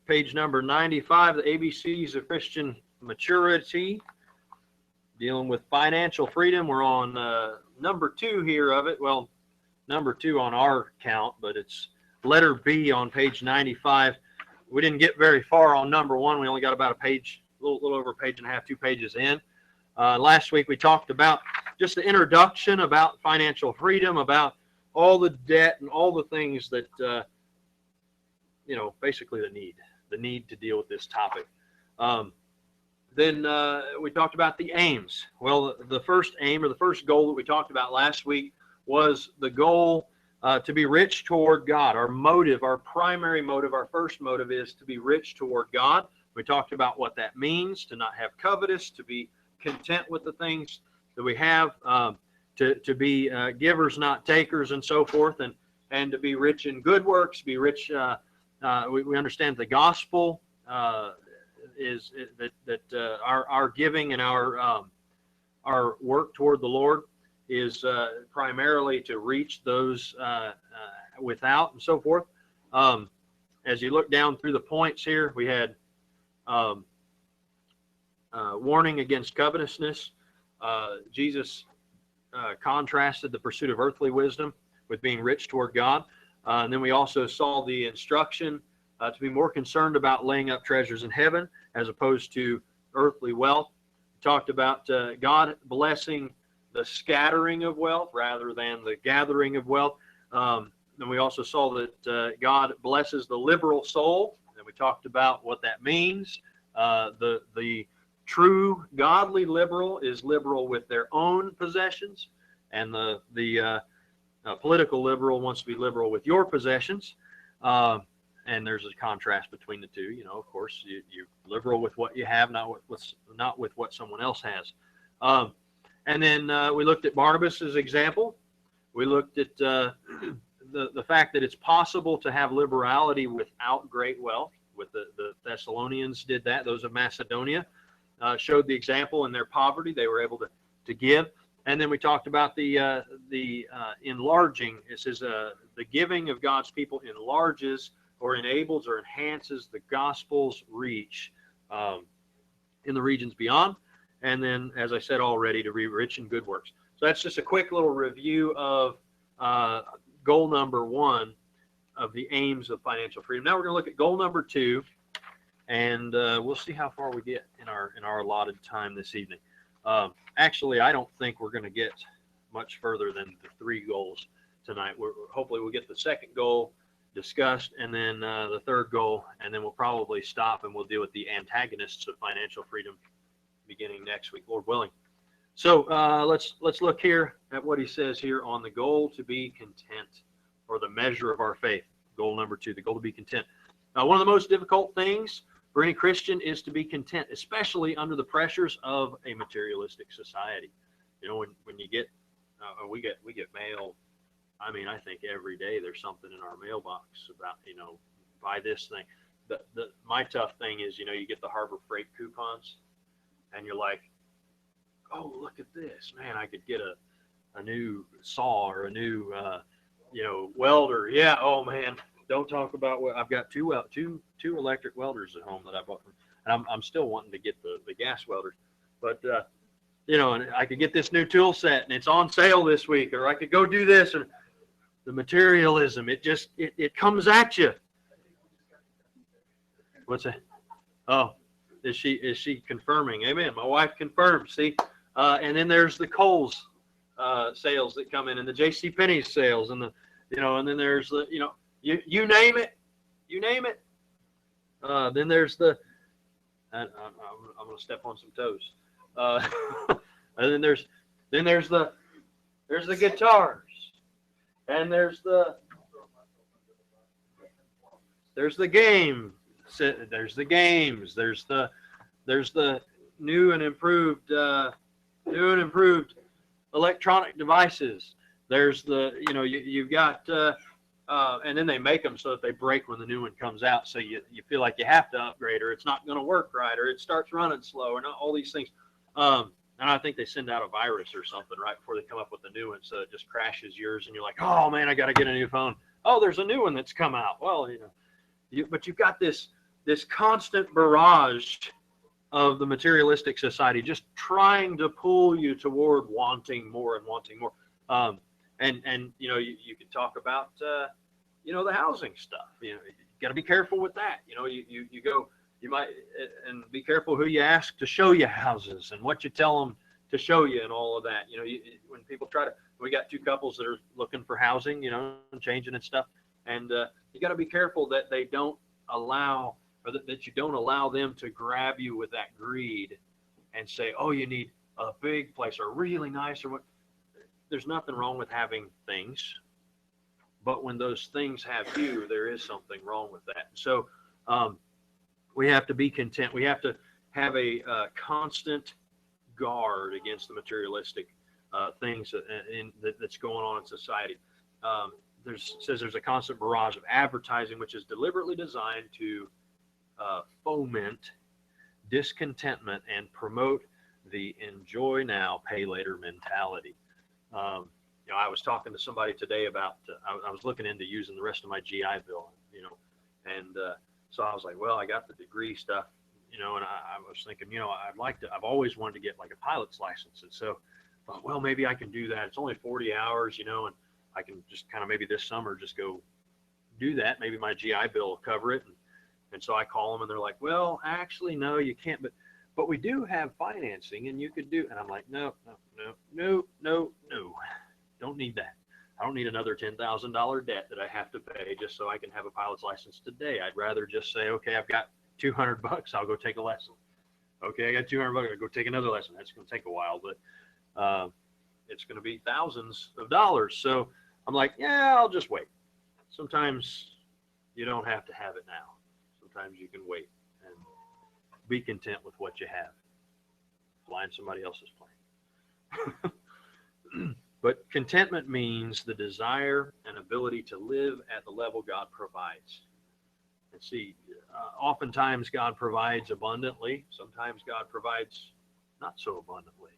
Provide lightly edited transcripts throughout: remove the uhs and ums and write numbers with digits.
page number 95, the ABCs of Christian Maturity, dealing with financial freedom. We're on number 2 here of it. Well, number 2 on our count, but it's letter B on page 95. We didn't get very far on number 1. We only got about a page, a little over a page and a half, 2 pages in. Last week we talked about just the introduction about financial freedom, about all the debt and all the things that, basically the need to deal with this topic. Then we talked about the aims. Well, the first aim or the first goal that we talked about last week was the goal to be rich toward God. Our motive, our primary motive, our first motive is to be rich toward God. We talked about what that means, to not have covetous, to be content with the things that we have, to be givers, not takers, and so forth, and to be rich in good works, be rich. We understand the gospel is that our giving and our work toward the Lord is primarily to reach those without, and so forth. As you look down through the points here, we had warning against covetousness. Jesus contrasted the pursuit of earthly wisdom with being rich toward God. And then we also saw the instruction to be more concerned about laying up treasures in heaven as opposed to earthly wealth. We talked about God blessing the scattering of wealth rather than the gathering of wealth. Then we also saw that God blesses the liberal soul, and we talked about what that means. The true godly liberal is liberal with their own possessions, and the political liberal wants to be liberal with your possessions. And there's a contrast between the two. Of course, you're liberal with what you have, not with what someone else has. And then we looked at Barnabas's example. We looked at the fact that it's possible to have liberality without great wealth. With the Thessalonians did that. Those of Macedonia showed the example in their poverty. They were able to give. And then we talked about the enlarging. It says the giving of God's people enlarges or enables or enhances the gospel's reach in the regions beyond. And then, as I said already, to be rich in good works. So that's just a quick little review of goal number 1 of the aims of financial freedom. Now we're going to look at goal number 2, and we'll see how far we get in our allotted time this evening. Actually, I don't think we're going to get much further than the 3 goals tonight. Hopefully we'll get the second goal discussed, and then the third goal, and then we'll probably stop and we'll deal with the antagonists of financial freedom beginning next week, Lord willing. So let's look here at what he says here on the goal to be content, or the measure of our faith. Goal number 2, the goal to be content. One of the most difficult things for any Christian is to be content, especially under the pressures of a materialistic society. When you get, we get mail. I mean, I think every day there's something in our mailbox about, buy this thing. My tough thing is, you get the Harbor Freight coupons, and you're like, oh, look at this, man! I could get a new saw or a new, welder. Yeah. Oh man, don't talk about what I've got. Two electric welders at home that I bought from, and I'm still wanting to get the gas welders, but and I could get this new tool set and it's on sale this week, or I could go do this. And the materialism, it comes at you. What's that? Oh, is she confirming? Amen. My wife confirmed. See, and then there's the Kohl's sales that come in, and the JCPenney sales, and and then there's the you name it, then there's the, I'm gonna step on some toes. And then there's the guitars, and there's the game. There's the games. There's the new and improved electronic devices. There's the you've got and then they make them so that they break when the new one comes out. So you feel like you have to upgrade, or it's not going to work right, or it starts running slow, or not all these things. And I think they send out a virus or something right before they come up with the new one, so it just crashes yours, and you're like, oh man, I got to get a new phone. Oh, there's a new one that's come out. Well, but you've got this this constant barrage of the materialistic society, just trying to pull you toward wanting more and wanting more. And you know, you can talk about you know, the housing stuff. You know, you got to be careful with that. You know, you go, you might, and be careful who you ask to show you houses and what you tell them to show you and all of that. You know, when people try to, we got two couples that are looking for housing, you know, and changing and stuff, and you got to be careful that they don't allow, or that you don't allow them to grab you with that greed and say, oh, you need a big place or really nice or what. There's nothing wrong with having things, but when those things have you, there is something wrong with that. So we have to be content. We have to have a constant guard against the materialistic things that's going on in society. Says there's a constant barrage of advertising which is deliberately designed to foment discontentment and promote the enjoy now, pay later mentality. You know, I was talking to somebody today about, I was looking into using the rest of my GI Bill, you know, and so I was like, well, I got the degree stuff, you know, and I was thinking, you know, I've always wanted to get like a pilot's license. And so I thought, well, maybe I can do that. It's only 40 hours, you know, and I can just kind of maybe this summer just go do that. Maybe my GI Bill will cover it. And so I call them and they're like, well, actually, no, you can't. But we do have financing and you could do. And I'm like, no. Don't need that. I don't need another $10,000 debt that I have to pay just so I can have a pilot's license today. I'd rather just say, okay, I've got $200. I'll go take a lesson. Okay, I got $200. I'll go take another lesson. That's going to take a while, but it's going to be thousands of dollars. So I'm like, yeah, I'll just wait. Sometimes you don't have to have it now. Sometimes you can wait and be content with what you have. Flying somebody else's plane. But contentment means the desire and ability to live at the level God provides. And see, oftentimes God provides abundantly. Sometimes God provides not so abundantly.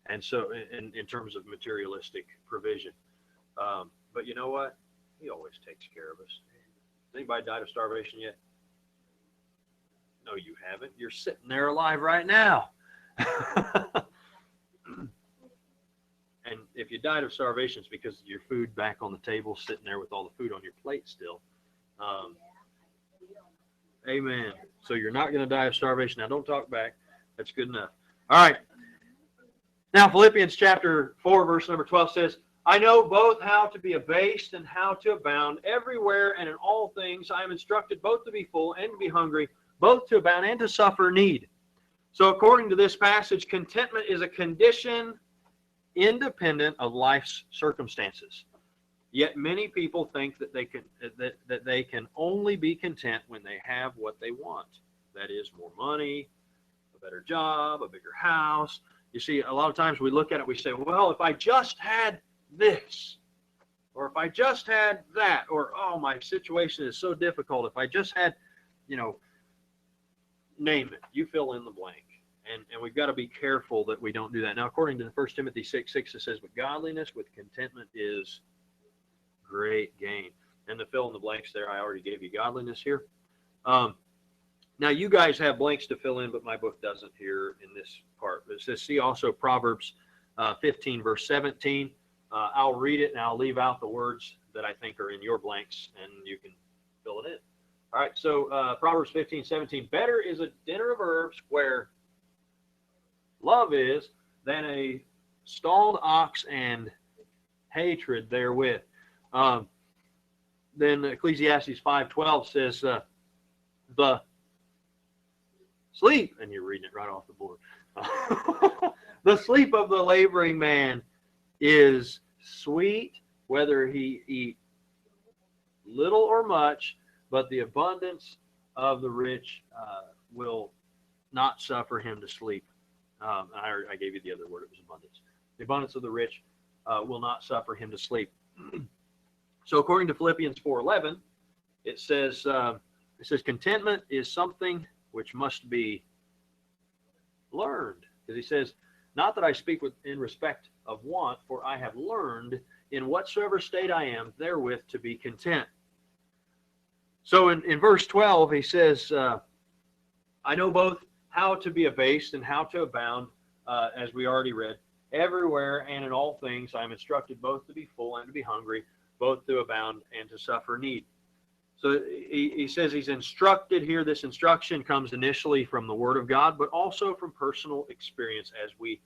And so in terms of materialistic provision. But you know what? He always takes care of us. Has anybody died of starvation yet? No, you haven't. You're sitting there alive right now. And if you died of starvation, it's because your food back on the table, sitting there with all the food on your plate still. Amen. So you're not going to die of starvation. Now, don't talk back. That's good enough. All right. Now, Philippians chapter 4, verse number 12 says, I know both how to be abased and how to abound. Everywhere and in all things I am instructed both to be full and to be hungry, both to abound and to suffer need. So according to this passage, contentment is a condition independent of life's circumstances. Yet many people think that they can only be content when they have what they want. That is, more money, a better job, a bigger house. You see, a lot of times we look at it, we say, well, if I just had this, or if I just had that, or, oh, my situation is so difficult. If I just had, you know, name it, you fill in the blank. And we've got to be careful that we don't do that. Now, according to 1 Timothy 6:6, it says, but godliness with contentment is great gain. And the fill in the blanks there, I already gave you godliness here. Now, you guys have blanks to fill in, but my book doesn't here in this part. It says, see also Proverbs 15, verse 17. I'll read it, and I'll leave out the words that I think are in your blanks, and you can fill it in. All right, so Proverbs 15:17. Better is a dinner of herbs where love is than a stalled ox and hatred therewith. Then Ecclesiastes 5:12 says, the sleep, and you're reading it right off the board. The sleep of the laboring man is sweet, whether he eat little or much, but the abundance of the rich will not suffer him to sleep. I gave you the other word, it was abundance. The abundance of the rich will not suffer him to sleep. So according to Philippians 4:11, it says contentment is something which must be learned. Because he says, not that I speak in respect of want, for I have learned in whatsoever state I am therewith to be content. So in verse 12, he says, I know both how to be abased and how to abound, as we already read. Everywhere and in all things I am instructed both to be full and to be hungry, both to abound and to suffer need. So he says he's instructed here. This instruction comes initially from the Word of God, but also from personal experience as we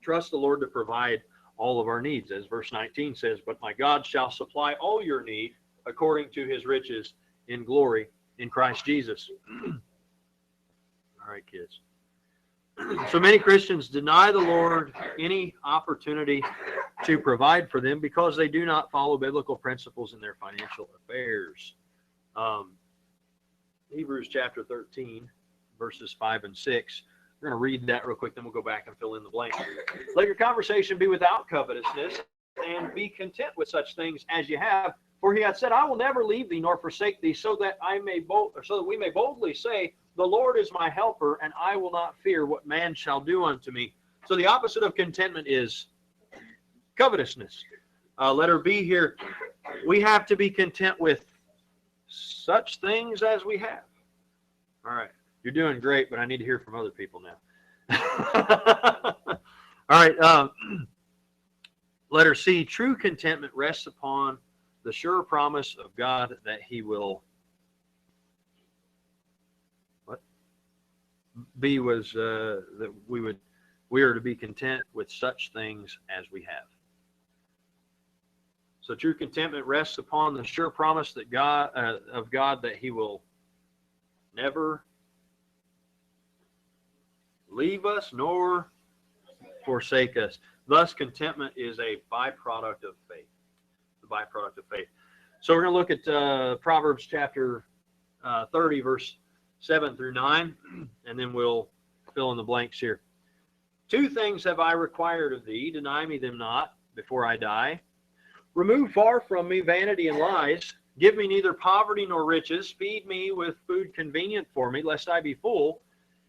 trust the Lord to provide all of our needs. As verse 19 says, but my God shall supply all your need according to his riches in glory in Christ Jesus. All right, kids. So many Christians deny the Lord any opportunity to provide for them because they do not follow biblical principles in their financial affairs. Hebrews chapter 13, verses 5 and 6. We're going to read that real quick, then we'll go back and fill in the blank. Let your conversation be without covetousness, and be content with such things as you have. For he hath said, I will never leave thee nor forsake thee, so that we may boldly say, the Lord is my helper, and I will not fear what man shall do unto me. So the opposite of contentment is covetousness. Letter B here, we have to be content with such things as we have. All right, you're doing great, but I need to hear from other people now. All right, letter C, true contentment rests upon the sure promise of God that he will. B was that we are to be content with such things as we have. So true contentment rests upon the sure promise that of God that he will never leave us nor forsake us. Thus, contentment is a byproduct of faith. The byproduct of faith. So we're going to look at Proverbs chapter 30, verse 7 through 9, and then we'll fill in the blanks here. Two things have I required of thee, deny me them not before I die. Remove far from me vanity and lies. Give me neither poverty nor riches. Feed me with food convenient for me, lest I be full,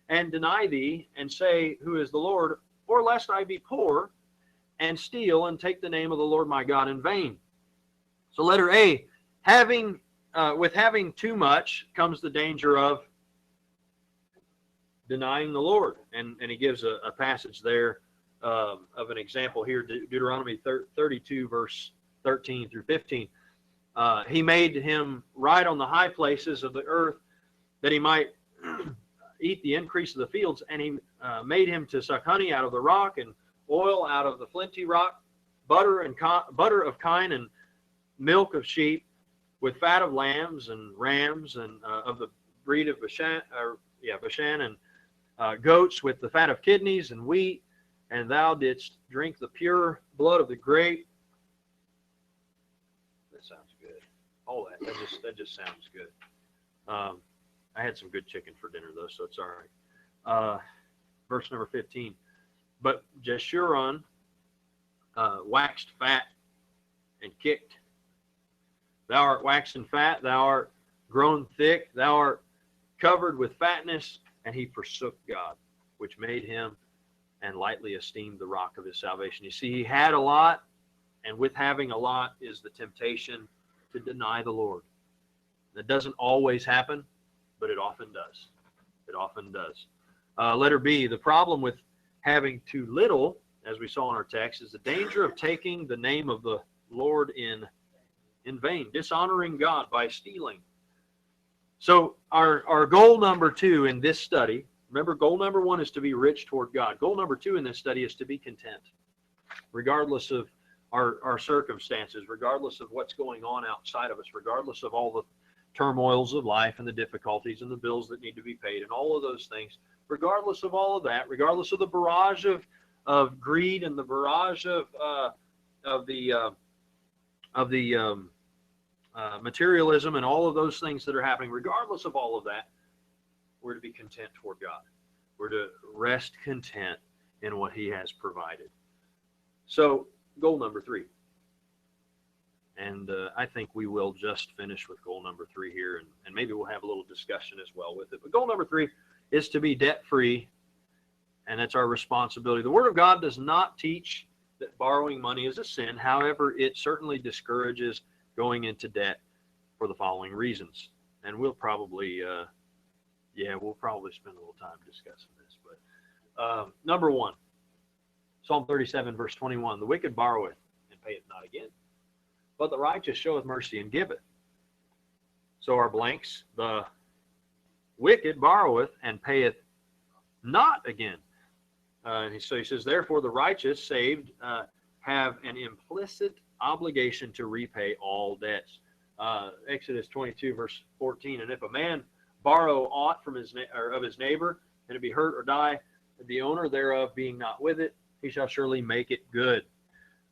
and deny thee, and say, who is the Lord? Or lest I be poor, and steal, and take the name of the Lord my God in vain. So letter A, with having too much comes the danger of denying the Lord. And he gives a passage there of an example here, Deuteronomy 32, verse 13 through 15. He made him ride on the high places of the earth that he might eat the increase of the fields, and he made him to suck honey out of the rock and oil out of the flinty rock, butter of kine and milk of sheep, with fat of lambs and rams and of the breed of Bashan, and goats with the fat of kidneys and wheat, and thou didst drink the pure blood of the grape. That sounds good. All that just sounds good. I had some good chicken for dinner though, so it's all right. Verse number 15. But Jeshurun waxed fat and kicked. Thou art waxen fat, thou art grown thick, thou art covered with fatness. And he forsook God, which made him, and lightly esteemed the rock of his salvation. You see, he had a lot, and with having a lot is the temptation to deny the Lord. That doesn't always happen, but it often does. It often does. Letter B, the problem with having too little, as we saw in our text, is the danger of taking the name of the Lord in vain, dishonoring God by stealing. So our goal number 2 in this study, remember, goal number 1 is to be rich toward God. Goal number 2 in this study is to be content, regardless of our circumstances, regardless of what's going on outside of us, regardless of all the turmoils of life and the difficulties and the bills that need to be paid and all of those things. Regardless of all of that, regardless of the barrage of greed and the barrage of the materialism and all of those things that are happening, regardless of all of that, we're to be content toward God. We're to rest content in what he has provided. So, goal number 3. And I think we will just finish with goal number 3 here, and maybe we'll have a little discussion as well with it. But goal number 3 is to be debt-free, and that's our responsibility. The Word of God does not teach that borrowing money is a sin. However, it certainly discourages going into debt. for the following reasons. And we'll probably, we'll probably spend a little time discussing this. But number one, Psalm 37, verse 21, the wicked borroweth and payeth not again, but the righteous showeth mercy and giveth. So our blanks, the wicked borroweth and payeth not again. So he says, therefore the righteous saved have an implicit obligation to repay all debts. Exodus 22, verse 14, and if a man borrow aught from his of his neighbor, and it be hurt or die, the owner thereof being not with it, he shall surely make it good.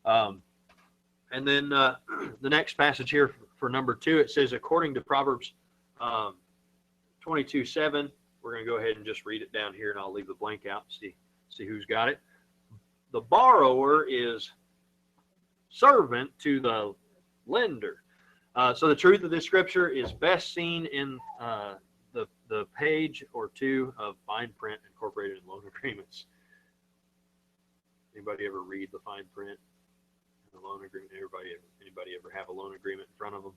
And then the next passage here for number 2, it says, according to Proverbs 22:7, we're going to go ahead and just read it down here, and I'll leave the blank out and see who's got it. The borrower is servant to the lender. So the truth of this scripture is best seen in the page or two of fine print incorporated in loan agreements. Anybody ever read the fine print in the loan agreement? Anybody ever have a loan agreement in front of them?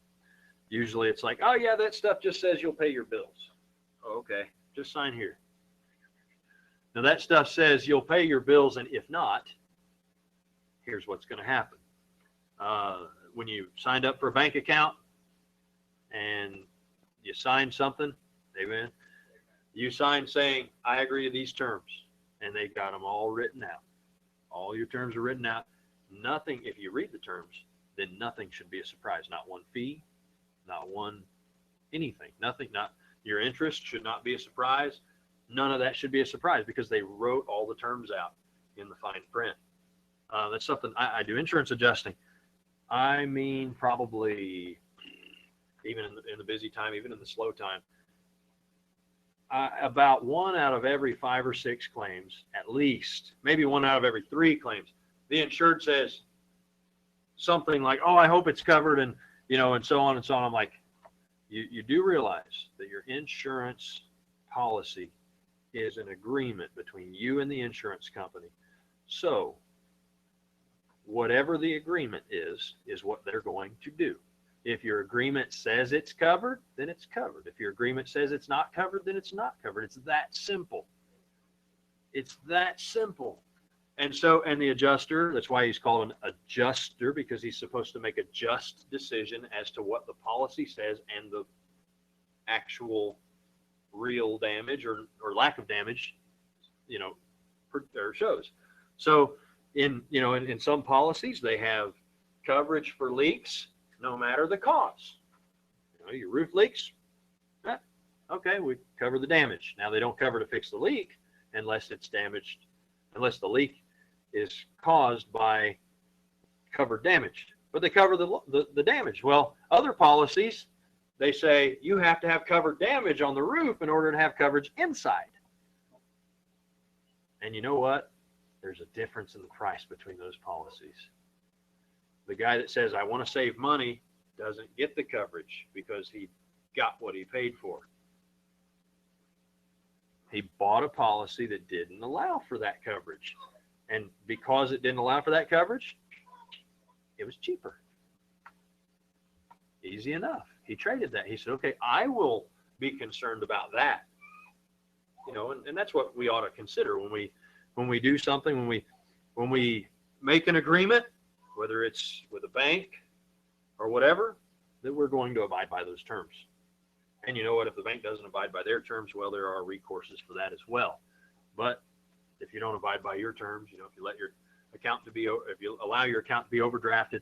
Usually it's like, oh yeah, that stuff just says you'll pay your bills. Oh, okay, just sign here. Now that stuff says you'll pay your bills, and if not, here's what's going to happen. When you signed up for a bank account and you signed something, amen, you signed saying, I agree to these terms, and they got them all written out. All your terms are written out. Nothing, if you read the terms, then nothing should be a surprise. Not one fee, not one anything, nothing, not your interest should not be a surprise. None of that should be a surprise because they wrote all the terms out in the fine print. That's something I do insurance adjusting. I mean, probably even in the busy time, even in the slow time, about 1 out of every 5 or 6 claims, at least, maybe 1 out of every 3 claims, the insured says something like, oh, I hope it's covered, and and so on and so on. I'm like, you do realize that your insurance policy is an agreement between you and the insurance company. So whatever the agreement is what they're going to do. If your agreement says it's covered, then it's covered. If your agreement says it's not covered, then it's not covered. It's that simple. It's that simple. And the adjuster, that's why he's called an adjuster, because he's supposed to make a just decision as to what the policy says and the actual real damage or lack of damage, or shows. So in some policies, they have coverage for leaks no matter the cause. Your roof leaks, okay, we cover the damage. Now they don't cover to fix the leak unless it's damaged, unless the leak is caused by covered damage. But they cover the damage. Well, other policies, they say you have to have covered damage on the roof in order to have coverage inside. And you know what? There's a difference in the price between those policies. The guy that says, I want to save money, doesn't get the coverage because he got what he paid for. He bought a policy that didn't allow for that coverage. And because it didn't allow for that coverage, it was cheaper. Easy enough. He traded that. He said, okay, I will be concerned about that. And that's what we ought to consider when we do something, when we make an agreement, whether it's with a bank or whatever, that we're going to abide by those terms. And you know what? If the bank doesn't abide by their terms, well, there are recourses for that as well. But if you don't abide by your terms, if you let your account if you allow your account to be overdrafted,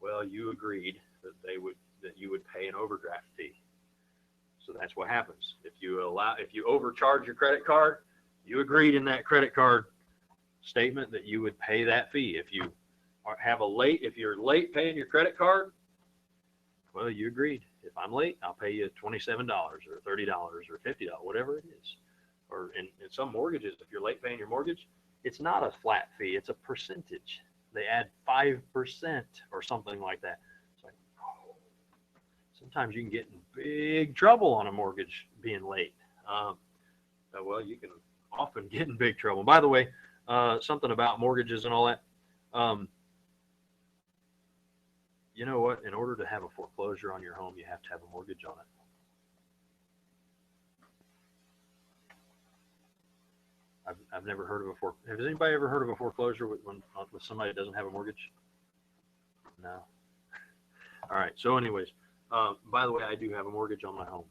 well, you agreed that you would pay an overdraft fee. So that's what happens. If you overcharge your credit card, you agreed in that credit card statement that you would pay that fee. If you're late paying your credit card, well, you agreed. If I'm late, I'll pay you $27 or $30 or $50, whatever it is. Or in some mortgages, if you're late paying your mortgage, it's not a flat fee, it's a percentage. They add 5% or something like that. It's like, sometimes you can get in big trouble on a mortgage being late. Well, you can often get in big trouble. By the way, something about mortgages and all that. You know what? In order to have a foreclosure on your home, you have to have a mortgage on it. I've never heard of a Has anybody ever heard of a foreclosure with somebody that doesn't have a mortgage? No. All right. So, anyways, by the way, I do have a mortgage on my home.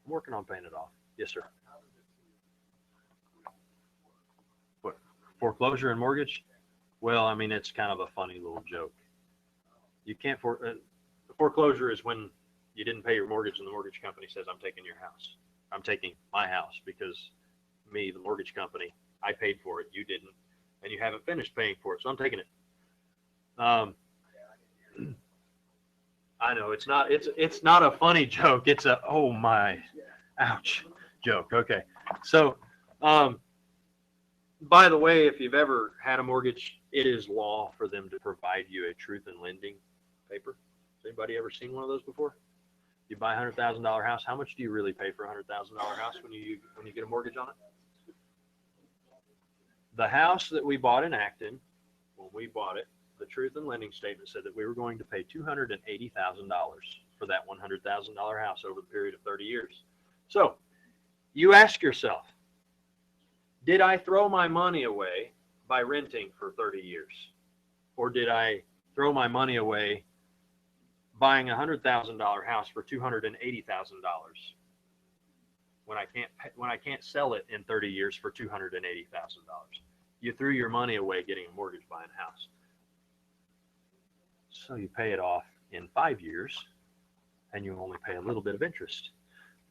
I'm working on paying it off. Yes, sir. What? Foreclosure and mortgage? Well, I mean, it's kind of a funny little joke. You can't foreclosure is when you didn't pay your mortgage and the mortgage company says, I'm taking your house. I'm taking my house because me, the mortgage company, I paid for it, you didn't, and you haven't finished paying for it, so I'm taking it. I know it's not a funny joke. It's a oh my, ouch joke. Okay, so by the way, if you've ever had a mortgage, it is law for them to provide you a truth in lending paper. Has anybody ever seen one of those before? You buy a $100,000 house. How much do you really pay for a $100,000 house when you get a mortgage on it? The house that we bought in Acton, when we bought it, the truth in lending statement said that we were going to pay $280,000 for that $100,000 house over the period of 30 years. So you ask yourself, did I throw my money away by renting for 30 years? Or did I throw my money away buying a $100,000 house for $280,000 when I can't sell it in 30 years for $280,000? You threw your money away getting a mortgage buying a house. So you pay it off in 5 years and you only pay a little bit of interest.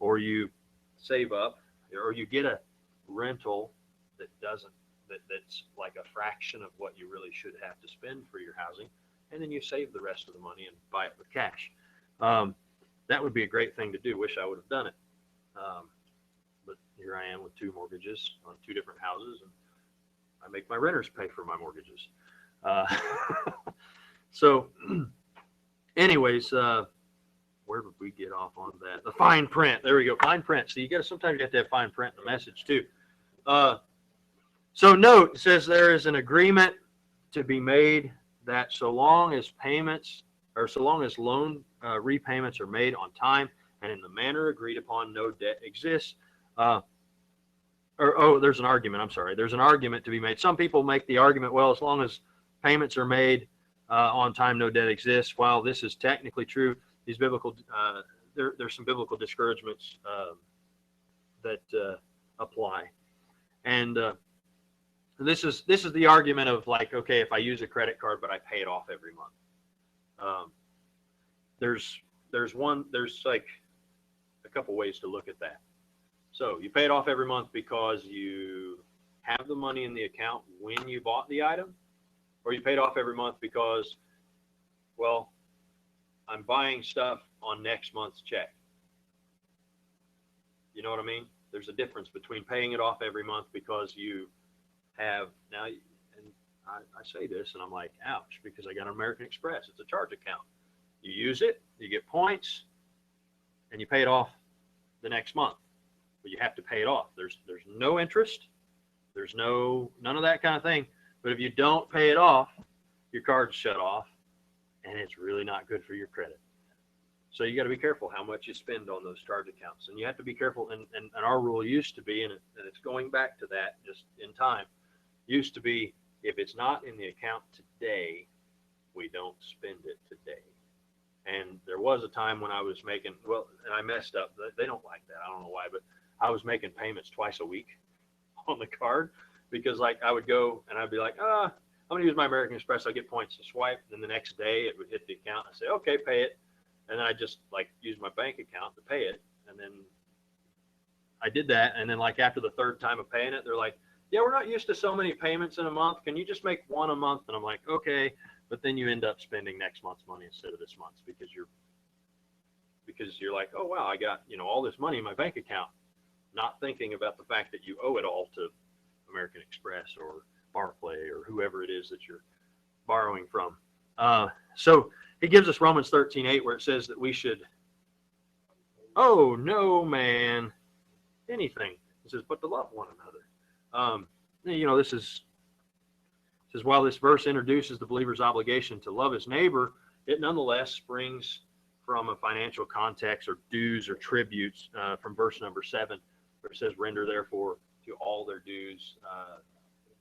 Or you save up, or you get a rental that's like a fraction of what you really should have to spend for your housing, and then you save the rest of the money and buy it with cash. That would be a great thing to do. Wish I would have done it. But here I am with 2 mortgages on 2 different houses, and I make my renters pay for my mortgages. So anyways, where did we get off on that? The fine print. There we go. Fine print. So sometimes you have to have fine print in the message too. So note, it says there is an agreement to be made that so long as loan repayments are made on time and in the manner agreed upon, no debt exists. There's an argument. I'm sorry. There's an argument to be made. Some people make the argument, well, as long as payments are made on time, no debt exists. While this is technically true, these biblical there's some biblical discouragements that apply, and this is the argument of like, okay, if I use a credit card but I pay it off every month. There's like a couple ways to look at that. So you pay it off every month because you have the money in the account when you bought the item, or you pay it off every month because, well, I'm buying stuff on next month's check. You know what I mean? There's a difference between paying it off every month because you have now, and I say this and I'm like, ouch, because I got an American Express. It's a charge account. You use it, you get points, and you pay it off the next month. But you have to pay it off. There's no interest. There's none of that kind of thing. But if you don't pay it off, your card's shut off, and it's really not good for your credit. So you got to be careful how much you spend on those charge accounts. And you have to be careful. And our rule used to be, and it's going back to that just in time, used to be, if it's not in the account today, we don't spend it today. And there was a time when I was making, well, and I messed up. They don't like that. I don't know why, but I was making payments twice a week on the card, because like I would go and I'd be like, I'm going to use my American Express. I get points to swipe. Then the next day it would hit the account. I say, okay, pay it. And then I just like use my bank account to pay it. And then I did that. And then like after the third time of paying it, they're like, yeah, we're not used to so many payments in a month. Can you just make one a month? And I'm like, okay. But then you end up spending next month's money instead of this month's, because you're like, oh wow, I got, all this money in my bank account, not thinking about the fact that you owe it all to American Express or Barclay or whoever it is that you're borrowing from. So it gives us Romans 13:8, where it says that we should, oh no man, anything. It says, but to love one another. This is while this verse introduces the believer's obligation to love his neighbor, it nonetheless springs from a financial context, or dues or tributes, from verse number 7, where it says, render therefore to all their dues,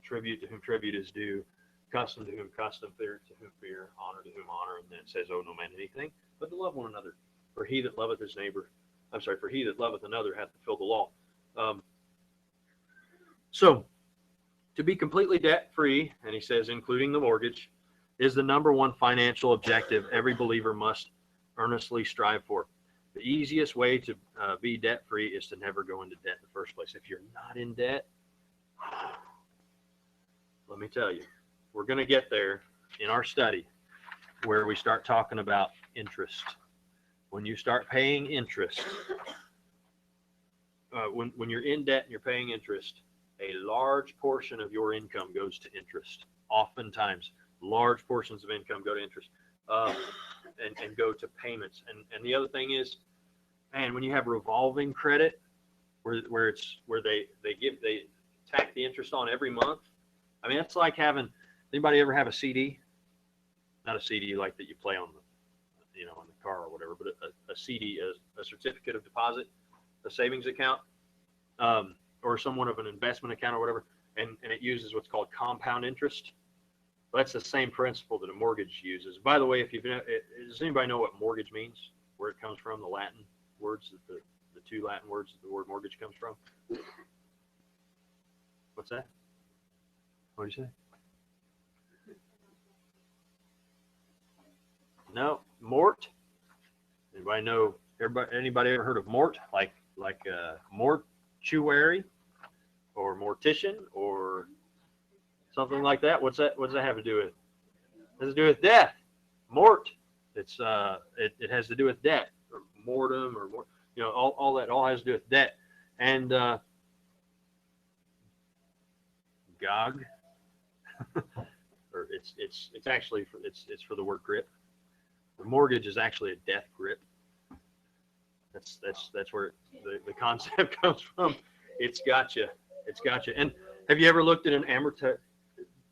tribute to whom tribute is due, custom to whom custom, fear to whom fear, honor to whom honor. And then it says, owe no man anything but to love one another. For he that loveth his neighbor, for he that loveth another hath fulfilled the law. So to be completely debt-free, and he says, including the mortgage, is the number one financial objective every believer must earnestly strive for. The easiest way to be debt-free is to never go into debt in the first place. If you're not in debt, let me tell you, we're going to get there in our study where we start talking about interest. When you start paying interest, when you're in debt and you're paying interest, a large portion of your income goes to interest. Oftentimes, large portions of income go to interest, and go to payments. And the other thing is, man, when you have revolving credit, where they tack the interest on every month. I mean, that's like having, anybody ever have a CD? Not a CD like that you play on the, on the car or whatever, but a CD, a certificate of deposit, a savings account, or somewhat of an investment account or whatever, and it uses what's called compound interest. Well, that's the same principle that a mortgage uses. By the way, does anybody know what mortgage means? Where it comes from? The Latin words, the two Latin words that the word mortgage comes from. What's that? What do you say? No, mort. Anybody ever heard of mort? Like mortuary or mortician or something like that? What does that have to do with? It has to do with death. Mort. It's it has to do with debt, or mortem, or all that all has to do with debt. And Gog, or it's actually it's for the word grip. The mortgage is actually a death grip. That's where the concept comes from. It's got you. And have you ever looked at an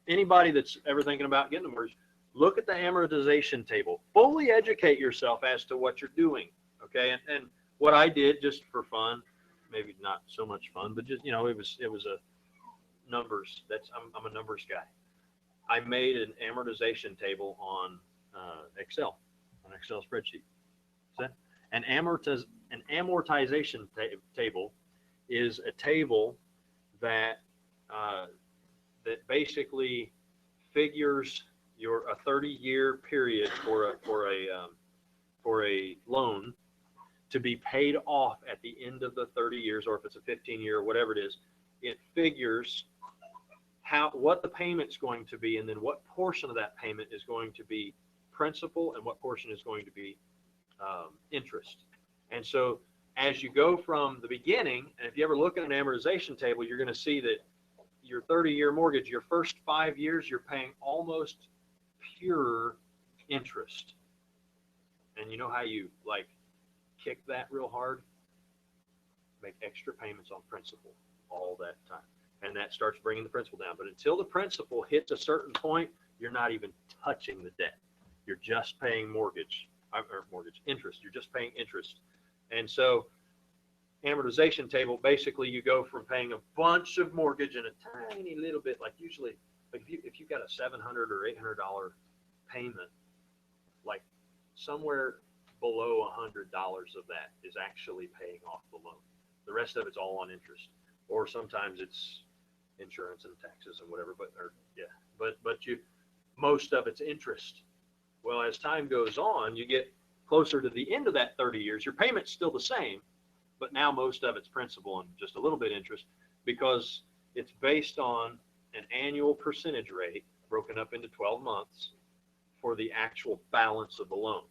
anybody that's ever thinking about getting a mortgage, look at the amortization table. Fully educate yourself as to what you're doing. Okay. And what I did, just for fun, maybe not so much fun, but just, it was a numbers. I'm a numbers guy. I made an amortization table on Excel spreadsheet. An amortization table is a table that basically figures a 30-year period for a loan to be paid off at the end of the 30 years, or if it's a 15-year or whatever it is. It figures what the payment's going to be, and then what portion of that payment is going to be principal and what portion is going to be interest. And so as you go from the beginning, and if you ever look at an amortization table, you're going to see that your 30-year mortgage, your first 5 years, you're paying almost pure interest. And you know how you kick that real hard? Make extra payments on principal all that time. And that starts bringing the principal down. But until the principal hits a certain point, you're not even touching the debt. You're just paying interest. You're just paying interest. And so amortization table, basically you go from paying a bunch of mortgage and a tiny little bit, like usually, like if you've got a $700 or $800 payment, like somewhere below $100 of that is actually paying off the loan. The rest of it's all on interest, or sometimes it's insurance and taxes and whatever. But most of it's interest. Well, as time goes on, you get closer to the end of that 30 years. Your payment's still the same, but now most of it's principal and just a little bit interest, because it's based on an annual percentage rate broken up into 12 months for the actual balance of the loan.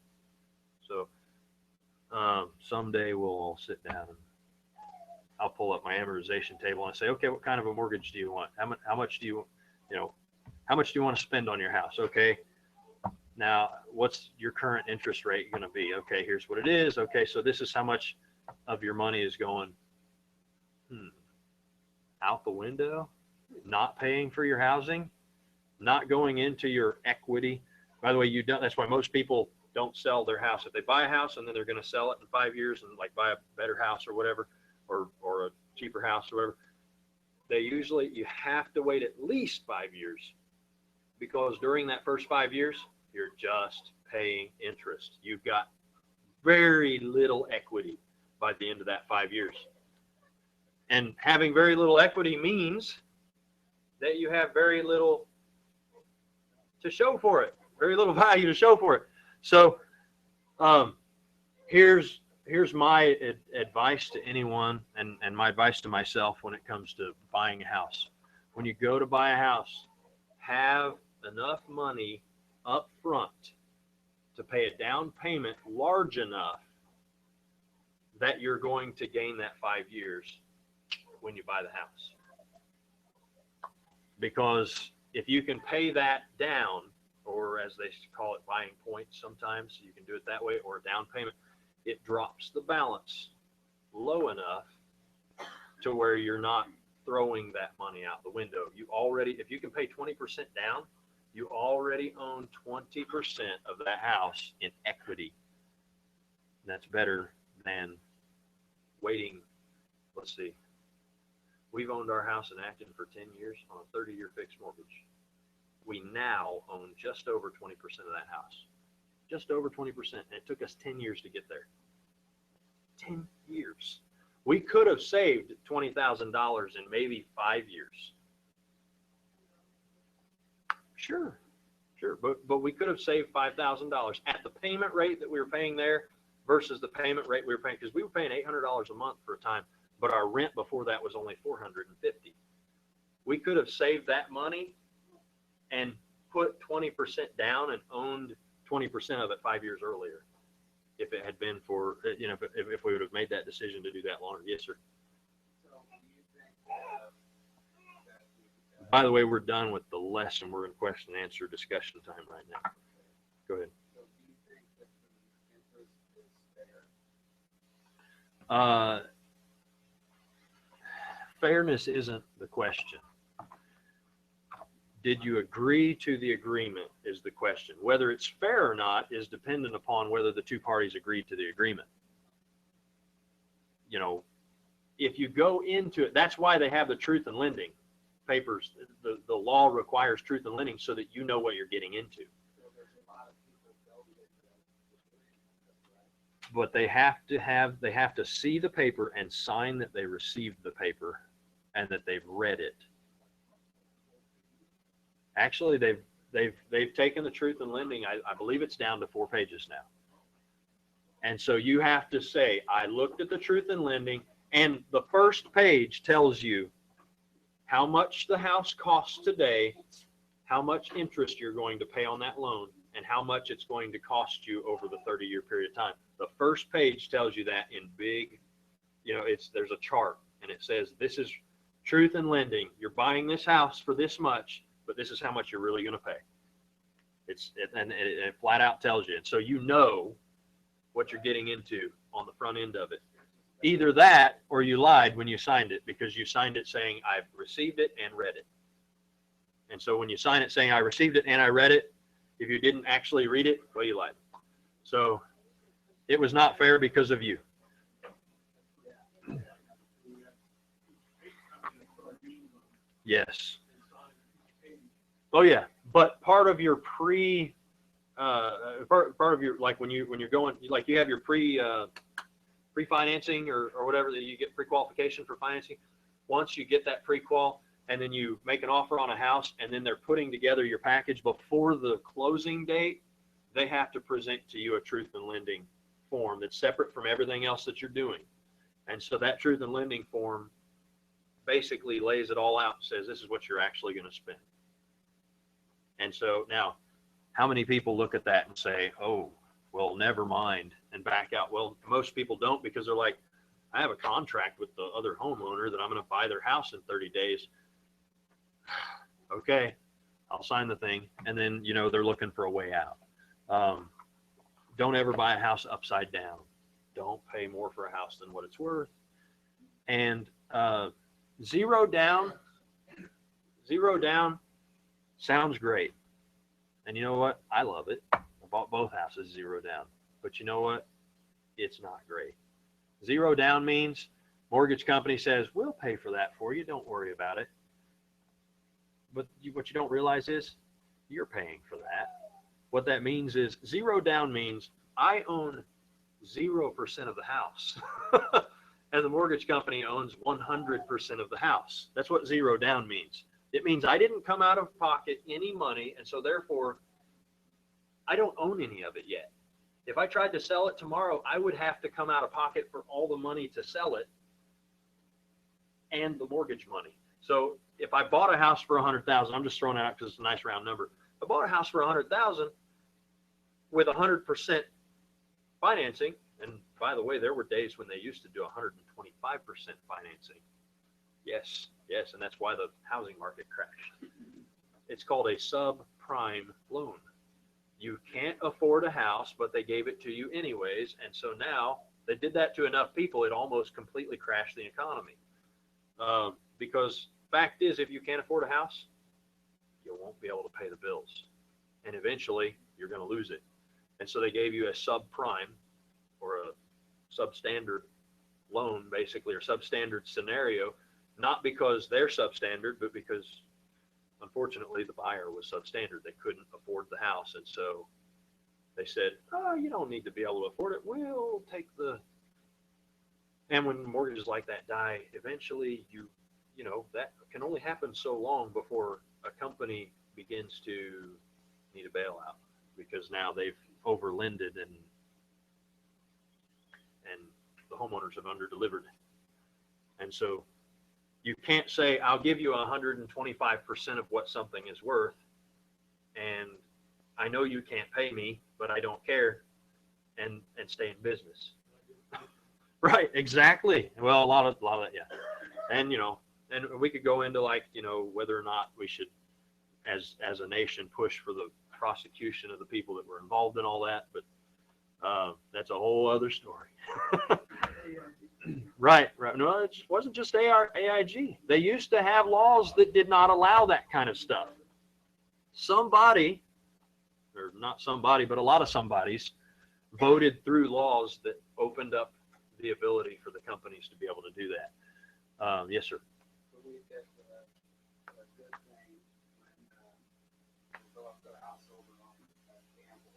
So someday we'll all sit down and I'll pull up my amortization table and say, okay, what kind of a mortgage do you want? How much do you want to spend on your house? Okay. Now, what's your current interest rate going to be? Okay, here's what it is. Okay, so this is how much of your money is going out the window, not paying for your housing, not going into your equity. By the way, you don't. That's why most people don't sell their house. If they buy a house and then they're going to sell it in 5 years and like buy a better house or whatever, or a cheaper house or whatever, you have to wait at least 5 years, because during that first 5 years, you're just paying interest. You've got very little equity by the end of that 5 years. And having very little equity means that you have very little to show for it, very little value to show for it. So here's my advice to anyone, and my advice to myself when it comes to buying a house. When you go to buy a house, have enough money up front to pay a down payment large enough that you're going to gain that 5 years when you buy the house. Because if you can pay that down, or as they call it, buying points sometimes, you can do it that way, or a down payment, it drops the balance low enough to where you're not throwing that money out the window. You already, if you can pay 20% down, you already own 20% of that house in equity. That's better than waiting. Let's see. We've owned our house in Acton for 10 years on a 30-year fixed mortgage. We now own just over 20% of that house. Just over 20%. And it took us 10 years to get there. 10 years. We could have saved $20,000 in maybe 5 years. Sure. But we could have saved $5,000 at the payment rate that we were paying there versus the payment rate we were paying, because we were paying $800 a month for a time, but our rent before that was only $450. We could have saved that money and put 20% down and owned 20% of it 5 years earlier, if it had been for, if we would have made that decision to do that longer. Yes, sir. By the way, we're done with the lesson. We're in question and answer discussion time right now. Go ahead. Fairness isn't the question. Did you agree to the agreement is the question. Whether it's fair or not is dependent upon whether the two parties agreed to the agreement. If you go into it, that's why they have the truth in lending papers. The law requires truth in lending so that you know what you're getting into. But they have to see the paper and sign that they received the paper and that they've read it. Actually, they've taken the truth in lending. I believe it's down to 4 pages now. And so you have to say, I looked at the truth in lending, and the first page tells you how much the house costs today, how much interest you're going to pay on that loan, and how much it's going to cost you over the 30-year period of time. The first page tells you that in big, there's a chart, and it says, this is truth in lending. You're buying this house for this much, but this is how much you're really going to pay. It flat out tells you. And so you know what you're getting into on the front end of it. Either that or you lied when you signed it, because you signed it saying, I've received it and read it. And so when you sign it saying, I received it and I read it, if you didn't actually read it, well, you lied. So it was not fair because of you. Yes. Oh yeah, but part of your part of your, like when you're going, like you have your pre-financing or whatever, that you get pre-qualification for financing. Once you get that pre-qual, and then you make an offer on a house, and then they're putting together your package before the closing date, they have to present to you a truth in lending form that's separate from everything else that you're doing. And so that truth in lending form basically lays it all out and says, this is what you're actually going to spend. And so now, how many people look at that and say, oh, well, never mind, and back out? Well, most people don't, because they're like, I have a contract with the other homeowner that I'm going to buy their house in 30 days. Okay, I'll sign the thing. And then, they're looking for a way out. Don't ever buy a house upside down. Don't pay more for a house than what it's worth. And zero down sounds great. And you know what? I love it. I bought both houses 0 down. But you know what? It's not great. 0 down means mortgage company says, we'll pay for that for you. Don't worry about it. But what you don't realize is you're paying for that. What that means is 0 down means I own 0% of the house. And the mortgage company owns 100% of the house. That's what 0 down means. It means I didn't come out of pocket any money, and so therefore I don't own any of it yet. If I tried to sell it tomorrow, I would have to come out of pocket for all the money to sell it and the mortgage money. So if I bought a house for $100,000, I'm just throwing it out because it's a nice round number. I bought a house for $100,000 with 100% financing. And by the way, there were days when they used to do 125% financing. Yes, and that's why the housing market crashed. It's called a subprime loan. You can't afford a house, but they gave it to you anyways. And so now they did that to enough people, it almost completely crashed the economy. Because fact is, if you can't afford a house, you won't be able to pay the bills. And eventually, you're going to lose it. And so they gave you a subprime or a substandard loan, basically, or substandard scenario, not because they're substandard, but because, unfortunately, the buyer was substandard. They couldn't afford the house. And so they said, oh, you don't need to be able to afford it. We'll take the... And when mortgages like that die, eventually you know, that can only happen so long before a company begins to need a bailout, because now they've overlended and the homeowners have underdelivered. And so you can't say, I'll give you 125% of what something is worth, and I know you can't pay me, but I don't care, and stay in business. Right, exactly. Well, a lot of that, yeah. And, you know, and we could go into, like, you know, whether or not we should, as a nation, push for the prosecution of the people that were involved in all that, but that's a whole other story. Right. No, it wasn't just AIG. They used to have laws that did not allow that kind of stuff. Somebody, or not somebody, but a lot of somebodies voted through laws that opened up the ability for the companies to be able to do that. Yes, sir. We did a good thing when we built the house over on Campbell.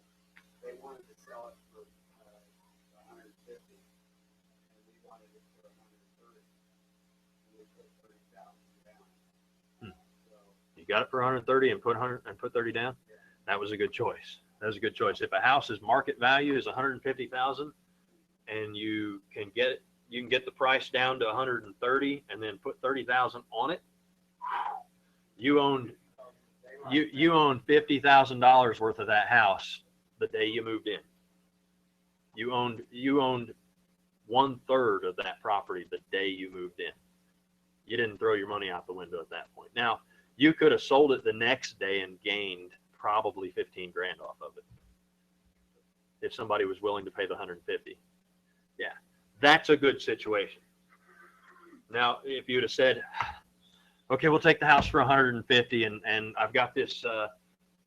They wanted to sell it for $150, and we wanted it for $130, and we put $30,000 down. So, You got it for $130 and put $30 down. Yeah. That was a good choice. That was a good choice. If a house's market value is $150,000, and you can get the price down to $130 and then put $30,000 on it, you owned $50,000 worth of that house the day you moved in. You owned 1/3 of that property the day you moved in. You didn't throw your money out the window at that point. Now, you could have sold it the next day and gained probably 15 grand off of it if somebody was willing to pay the 150. Yeah, that's a good situation. Now, if you'd have said, okay, we'll take the house for 150, and I've got this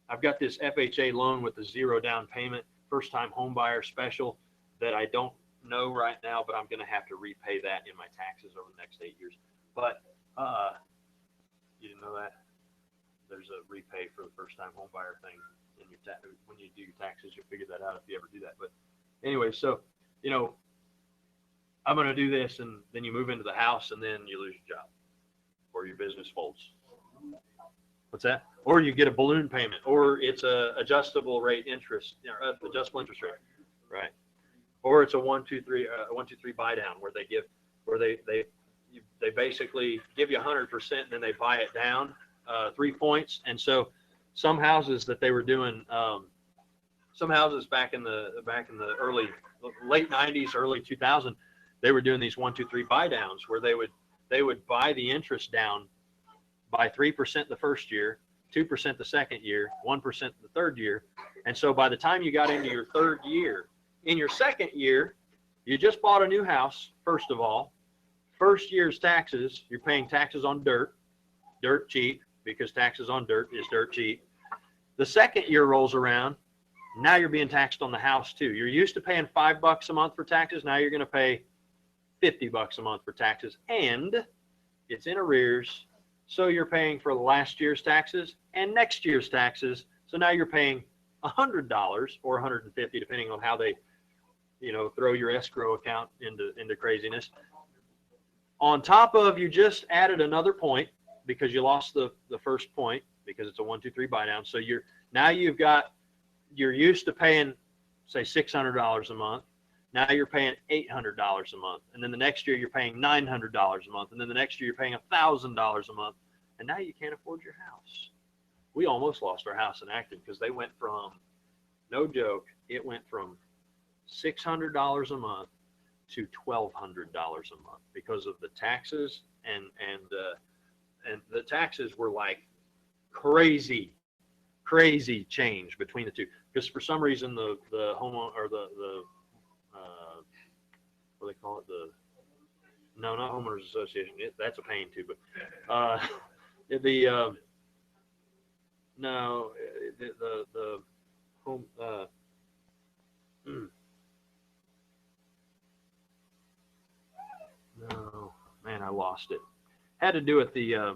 FHA loan with a 0 down payment, first time home buyer special that I don't know right now, but I'm going to have to repay that in my taxes over the next 8 years. But you didn't know that? There's a repay for the first time home buyer thing in your when you do your taxes. You'll figure that out if you ever do that. But anyway, so, you know, I'm going to do this, and then you move into the house, and then you lose your job, or your business folds. What's that? Or you get a balloon payment, or it's a adjustable rate interest, adjustable interest rate, right? Or it's a 1-2-3 buy down where they basically give you 100% and then they buy it down 3 points. And so some houses that they were doing, some houses back in the late 90s, early 2000, they were doing these 1-2-3 buy downs where they would buy the interest down by 3% the first year, 2% the second year, 1% the third year. And so by the time you got into your third year, in your second year, you just bought a new house, first of all. First year's taxes, you're paying taxes on dirt cheap, because taxes on dirt is dirt cheap. The second year rolls around. Now you're being taxed on the house too. You're used to paying $5 a month for taxes. Now you're going to pay $50 a month for taxes, and it's in arrears. So you're paying for last year's taxes and next year's taxes. So now you're paying $100 or $150, depending on how they, throw your escrow account into craziness. On top of, you just added another point because you lost the first point because it's a 1, 2, 3 buy down. So you're used to paying, say, $600 a month. Now you're paying $800 a month. And then the next year you're paying $900 a month. And then the next year you're paying $1,000 a month. And now you can't afford your house. We almost lost our house in Acton because they went from, no joke, it went from $600 a month to $1,200 a month because of the taxes, and the taxes were like crazy change between the two, because for some reason the homeowner, or the what do they call it, no, not homeowners association, that's a pain too, but the home no, man, I lost it. Had to do with the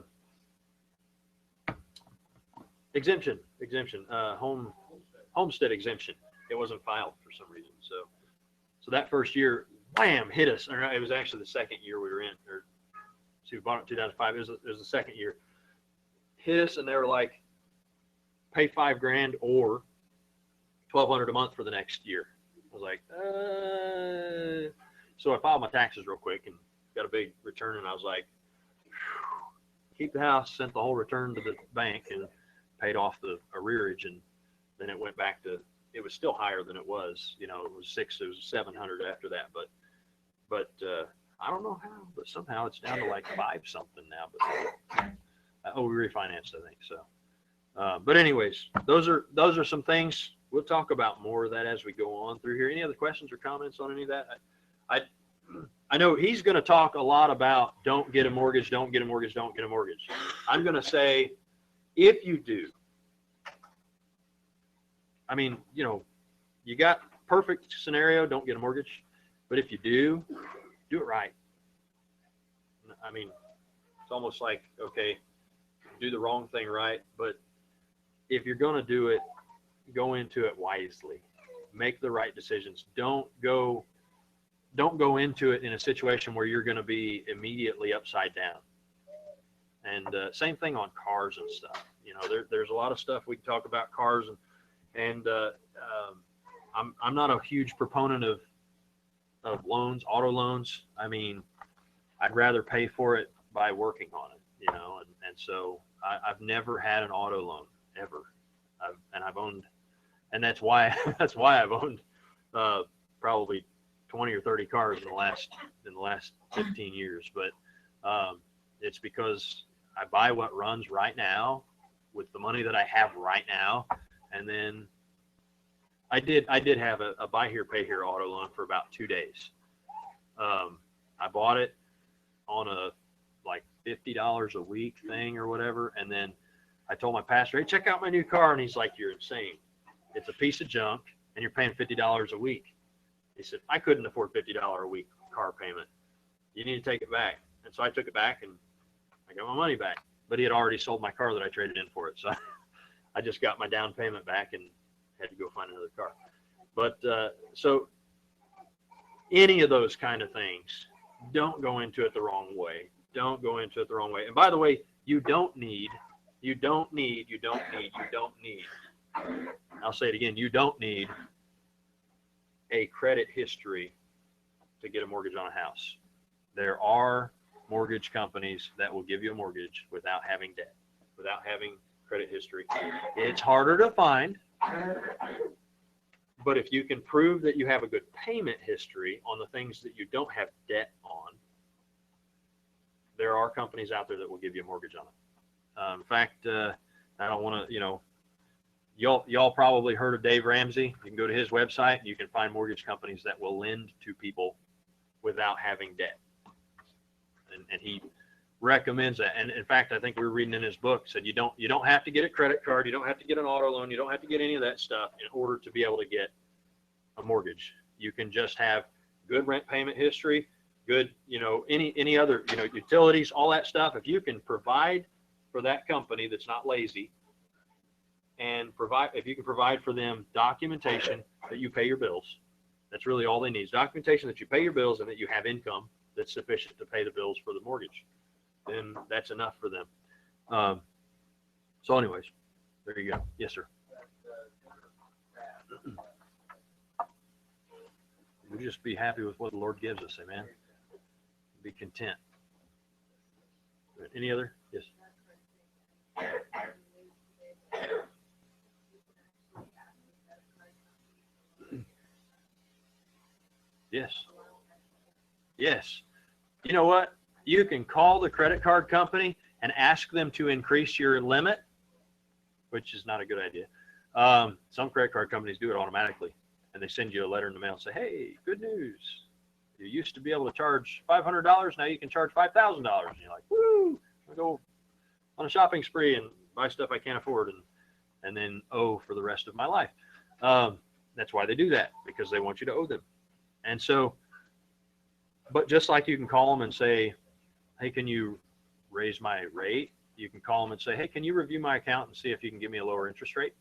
exemption, homestead exemption. It wasn't filed for some reason. So that first year, wham, hit us. Or it was actually the second year we were in. Or see, we bought it in 2005. It was the second year. Hit us, and they were like, pay $5,000 or $1,200 a month for the next year. I was like, So I filed my taxes real quick and got a big return, and I was like, keep the house, sent the whole return to the bank, and paid off the arrearage, and then it went back to, it was still higher than it was, it was it was 700 after that, but I don't know how, but somehow it's down to like 5 something now, but we refinanced, I think, so. But anyways, those are some things. We'll talk about more of that as we go on through here. Any other questions or comments on any of that? I know he's going to talk a lot about don't get a mortgage, don't get a mortgage, don't get a mortgage. I'm going to say, if you do, I mean, you got perfect scenario, don't get a mortgage. But if you do it right. I mean, it's almost like, okay, do the wrong thing right. But if you're going to do it, go into it wisely. Make the right decisions. Don't go into it in a situation where you're going to be immediately upside down. And same thing on cars and stuff. There's a lot of stuff we can talk about cars, and I'm not a huge proponent of loans, auto loans. I mean, I'd rather pay for it by working on it, and so I've never had an auto loan ever. I've owned, and that's why I've owned probably 20 or 30 cars in the last 15 years. But it's because I buy what runs right now with the money that I have right now. And then I did have a buy here, pay here auto loan for about 2 days. I bought it on a like $50 a week thing or whatever. And then I told my pastor, hey, check out my new car. And he's like, you're insane. It's a piece of junk and you're paying $50 a week. He said, I couldn't afford $50 a week car payment. You need to take it back. And so I took it back and I got my money back. But he had already sold my car that I traded in for it. So I just got my down payment back and had to go find another car. But so any of those kind of things, don't go into it the wrong way. Don't go into it the wrong way. And by the way, you don't need, I'll say it again, you don't need a credit history to get a mortgage on a house. There are mortgage companies that will give you a mortgage without having debt, without having credit history. It's harder to find, but if you can prove that you have a good payment history on the things that you don't have debt on, there are companies out there that will give you a mortgage on it. In fact, I don't want to, y'all probably heard of Dave Ramsey. You can go to his website and you can find mortgage companies that will lend to people without having debt. And he recommends that. And in fact, I think we were reading in his book, said you don't have to get a credit card, you don't have to get an auto loan, you don't have to get any of that stuff in order to be able to get a mortgage. You can just have good rent payment history, good, any other, utilities, all that stuff. If you can provide for that company that's not lazy, and if you can provide for them documentation that you pay your bills, that's really all they need is documentation that you pay your bills and that you have income that's sufficient to pay the bills for the mortgage. Then that's enough for them. So anyways, there you go. Yes, sir. We just be happy with what the Lord gives us. Amen. Be content. Any other? Yes. Yes. Yes. You know what? You can call the credit card company and ask them to increase your limit, which is not a good idea. Some credit card companies do it automatically, and they send you a letter in the mail and say, hey, good news. You used to be able to charge $500. Now you can charge $5,000. And you're like, woo, I'll go on a shopping spree and buy stuff I can't afford and then owe for the rest of my life. That's why they do that, because they want you to owe them. And so, but just like you can call them and say, hey, can you raise my rate? You can call them and say, hey, can you review my account and see if you can give me a lower interest rate?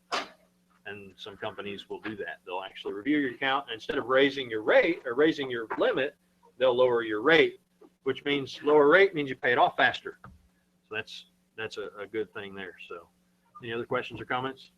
And some companies will do that. They'll actually review your account, and instead of raising your rate or raising your limit, they'll lower your rate, which means lower rate means you pay it off faster. So that's a good thing there. So any other questions or comments?